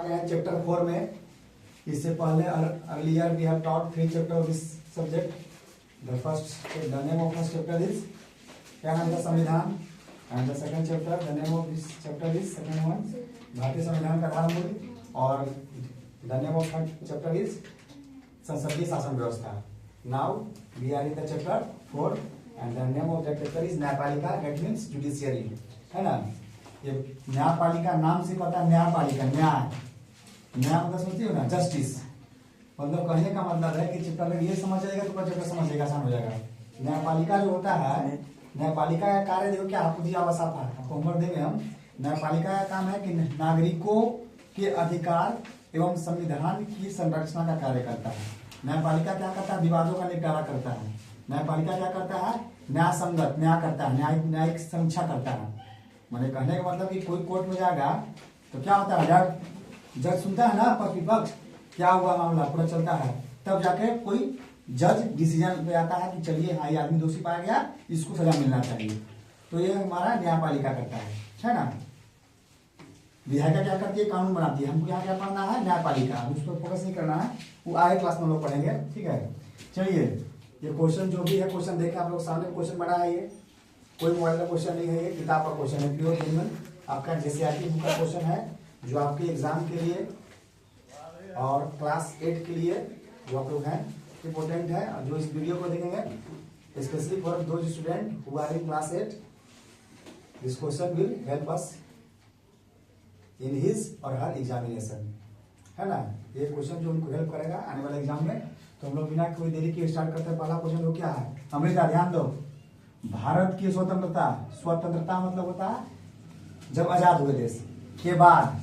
गए हैं चैप्टर 4 में। इससे पहले earlier we have taught 3 chapter of this subject. The first the name of first chapter is क्या नाम था, संविधान। And the second chapter the name of this chapter is second one भारतीय संविधान का आधार मूल्य। और the name of third chapter is संसदीय शासन व्यवस्था। Now we are in the chapter 4 and the name of that chapter is न्यायपालिका, दैट मीन्स जुडिशियरी, है ना। ये न्यायपालिका नाम से पता है, न्यायपालिका न्याय, न्याय मतलब समझती हो ना, जस्टिस। मतलब कहने का मतलब है कि चैप्टर ये समझ जाएगा तो चैप्टर समझेगा, आसान हो जाएगा। न्यायपालिका जो होता है, न्यायपालिका का कार्य देखो क्या आपको दिया हुआ साफ है, आपको होमवर्क देंगे हम। न्यायपालिका का काम है कि नागरिकों के अधिकार एवं संविधान की संरक्षण का कार्य करता है। न्यायपालिका क्या करता है, विवादों का निपटारा करता है। न्यायपालिका क्या करता है, न्याय संगत न्याय करता है, न्यायिक समीक्षा करता है। मैंने कहने का मतलब कि कोई कोर्ट में जाएगा तो क्या होता है, जज सुनता है ना पक्ष विपक्ष, क्या हुआ मामला पूरा चलता है, तब जाके कोई जज डिसीजन पे आता है कि चलिए हाँ ये आदमी दोषी पाया गया, इसको सजा मिलना चाहिए। तो ये हमारा न्यायपालिका करता है ना। विधायिका क्या करती है, कानून बनाती है। हमको यहाँ क्या पढ़ना है, न्यायपालिका, उस पर फोकस नहीं करना है, वो आगे क्लास में हम लोग पढ़ेंगे, ठीक है। चलिए ये क्वेश्चन जो भी है, क्वेश्चन देखें आप लोग सामने क्वेश्चन बना है, ये कोई मोबाइल का क्वेश्चन नहीं है, ये किताब का क्वेश्चन है, प्योर जेन्युइन आपका जेसीईआरटी बुक का क्वेश्चन है, जो आपके एग्जाम के लिए और क्लास 8 के लिए जो आप लोग हैं इम्पोर्टेंट है। और जो इस वीडियो को देखेंगे specially for those student who are in class 8, this question will help us in his or her examination, है ना। ये क्वेश्चन जो उनको हेल्प करेगा आने वाले एग्जाम में। तो हम लोग बिना कोई देरी के स्टार्ट करते हैं। पहला क्वेश्चन वो क्या है, अमृता ध्यान दो। भारत की स्वतंत्रता, स्वतंत्रता मतलब होता है जब आजाद हुए देश के बाद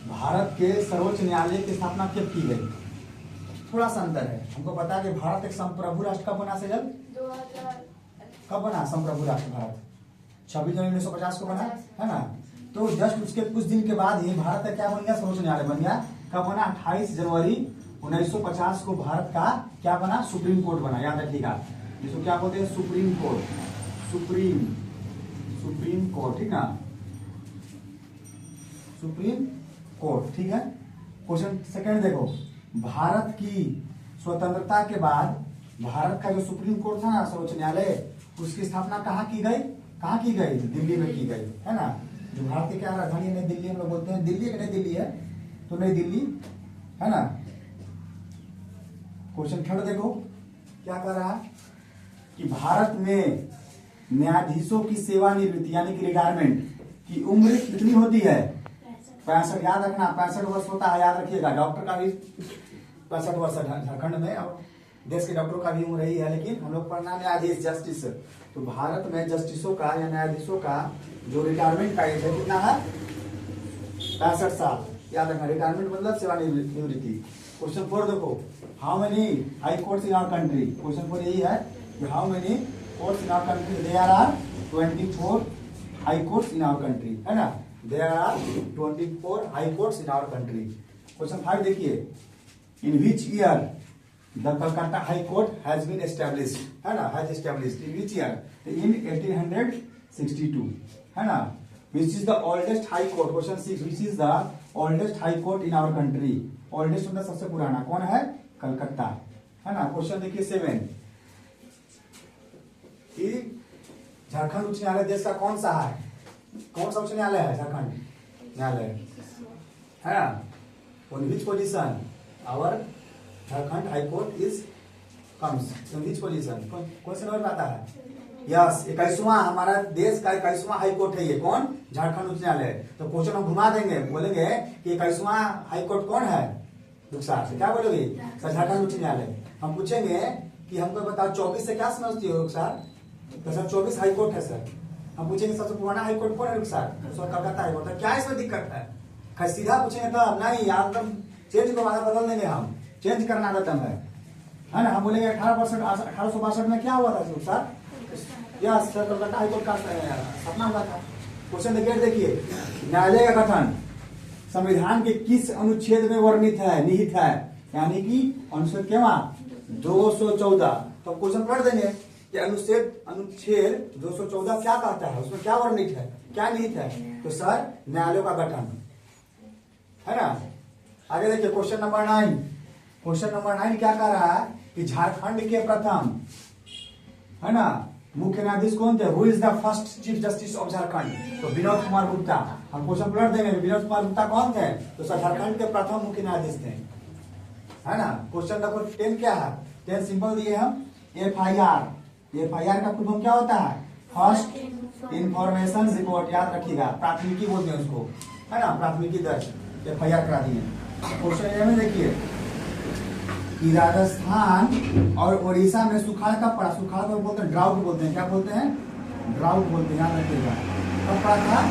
भारत के सर्वोच्च न्यायालय की स्थापना कब की गई। थोड़ा सा अंतर है, हमको पता है कि भारत एक संप्रभु राष्ट्र कब बना, सेजल 2000 कब बना संप्रभु राष्ट्र भारत, 26 जनवरी 1950 को बना, है ना। तो जस्ट उसके कुछ दिन के बाद ही भारत का क्या बन गया, सर्वोच्च न्यायालय बन गया। कब बना, 28 जनवरी 1950 को भारत का क्या बना, सुप्रीम कोर्ट बना, याद रखिएगा। जिसको क्या बोलते हैं, सुप्रीम कोर्ट, सुप्रीम कोर्ट, ठीक है, सुप्रीम कोर्ट, ठीक है। क्वेश्चन सेकंड देखो, भारत की स्वतंत्रता के बाद भारत का जो सुप्रीम कोर्ट था ना, सर्वोच्च न्यायालय, उसकी स्थापना कहाँ की गई, कहाँ की गई, दिल्ली में की गई, है ना। जो भारत की क्या राजधानी है, नई दिल्ली हम लोग बोलते हैं, दिल्ली नई दिल्ली है, तो नई दिल्ली, है ना। क्वेश्चन थर्ड देखो क्या कर रहा है कि भारत में न्यायाधीशों की सेवानिवृत्ति यानी कि रिटायरमेंट की उम्र कितनी होती है, 65। याद रखना 65 वर्ष होता है, याद रखिएगा। डॉक्टर का भी 65 वर्ष झारखंड में, और देश के डॉक्टरों का भी उम्र रही है, लेकिन हम लोग पढ़ना न्यायाधीश, जस्टिस। तो भारत में जस्टिसों का या न्यायाधीशों का जो रिटायरमेंट का एज है कितना है, 65 साल। याद रखना, रिटायरमेंट मतलब सेवानिवृत्ति। क्वेश्चन 4 देखो, how many high courts in our country. Question 4 यही है कि how many courts in our country. There are 24 high courts in our country, है ना। There are 24 high courts in our country. Question 5 देखिए, in which year the Calcutta high court has been established, है ना, has established in which year, in 1862, है ना। Which is the oldest high court. Question 6, which is the oldest high court in our country. Oldest मतलब सबसे पुराना कौन है, कलकत्ता, है ना। क्वेश्चन देखिए 7, कि झारखंड उच्च न्यायालय देश का कौन सा है, कौन सा उच्च न्यायालय है, झारखंड न्यायालय, है ना। On which position our Jharkhand high court is comes, in which position, कौन से नंबर पे आता है, यस 21वां, हमारा देश का 21वां हाई कोर्ट है ये, कौन, झारखंड उच्च न्यायालय। तो क्वेश्चन हम घुमा देंगे, बोलेंगे कि 21वां हाई कोर्ट कौन है, रुखसार से क्या बोलोगे, झारखंड उच्च न्यायालय। हम पूछेंगे कि हमको बताओ 24 से क्या समझती हो रुखसार, तो सर 24 हाई कोर्ट है सर। हम पूछेंगे सबसे पुराना हाई कोर्ट कौन है, रुखसार, कलकत्ता हाई कोर्ट। क्या इसमें दिक्कत है, सीधा पूछेंगे तब नहीं, यार एकदम चेंज को बदल देंगे हम, चेंज करना आदतम है ना। हम बोलेंगे 1862 में क्या हुआ था Rukhsar, yes sir Calcutta high court का स्थापना हुआ था। क्वेश्चन देखिए, न्यायालय का गठन संविधान के किस अनुच्छेद में वर्णित है, निहित है, यानी कि अनुच्छेद केवा 214। तो क्वेश्चन पढ़ देंगे कि अनुच्छेद 214 क्या कहता है, उसमें क्या वर्णित है, क्या निहित है। तो सर न्यायालयों का गठन, है ना। आगे देखिए क्वेश्चन नंबर 9। क्वेश्चन नंबर 9 क्या कह रहा है कि झारखंड के प्रथम, है ना, मुख्य न्यायाधीश कौन थे? Who is the first chief justice of Jharkhand? तो विनोद कुमार गुप्ता। हम क्वेश्चन पलट देंगे, विनोद कुमार गुप्ता कौन थे? तो झारखंड के प्रथम मुख्य न्यायाधीश थे, है ना। क्वेश्चन नंबर 10 क्या है? 10 सिंपल दिए हम, FIR। FIR का फुल फॉर्म क्या होता है? First information report. याद रखिएगा, प्राथमिकी बोलते हैं उसको, है ना, प्राथमिकी दर्ज, FIR करा दिए। क्वेश्चन ए में देखिए कि राजस्थान और उड़ीसा में सुखाड़ कब पड़ा? सुखाड़ को बोलते हैं ड्राउट बोलते हैं। क्या बोलते हैं? ड्राउट बोलते हैं, याद रखिएगा। कब पड़ा था?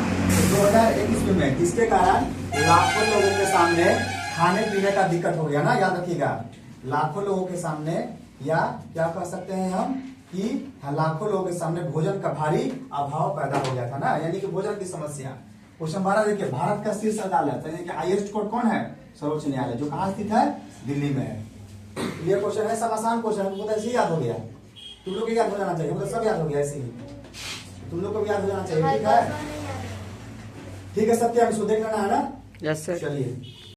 2021 में। इसके कारण लाखों लोगों के सामने खाने पीने का दिक्कत हो गया ना, याद रखिएगा। लाखों लोगों के सामने, या क्या कह सकते हैं हम कि लाखों लोगों के सामने भोजन का भारी अभाव पैदा हो गया था ना, यानी कि भोजन की समस्या। क्वेश्चन 12 देखिए, भारत का शीर्ष अदालत यानी कि हाईएस्ट कोर्ट कौन है? सर्वोच्च न्यायालय, जो कहाँ स्थित है? दिल्ली में है। ये क्वेश्चन है, सब आसान क्वेश्चन है, तुमको ऐसे ही याद हो गया। तुम लोग को याद हो जाना चाहिए, मतलब सब याद हो गया ऐसे ही, तुम लोग को भी याद हो जाना चाहिए। ठीक है, ठीक है सत्य, हम इसको देख लेना है ना। Yes sir. चलिए।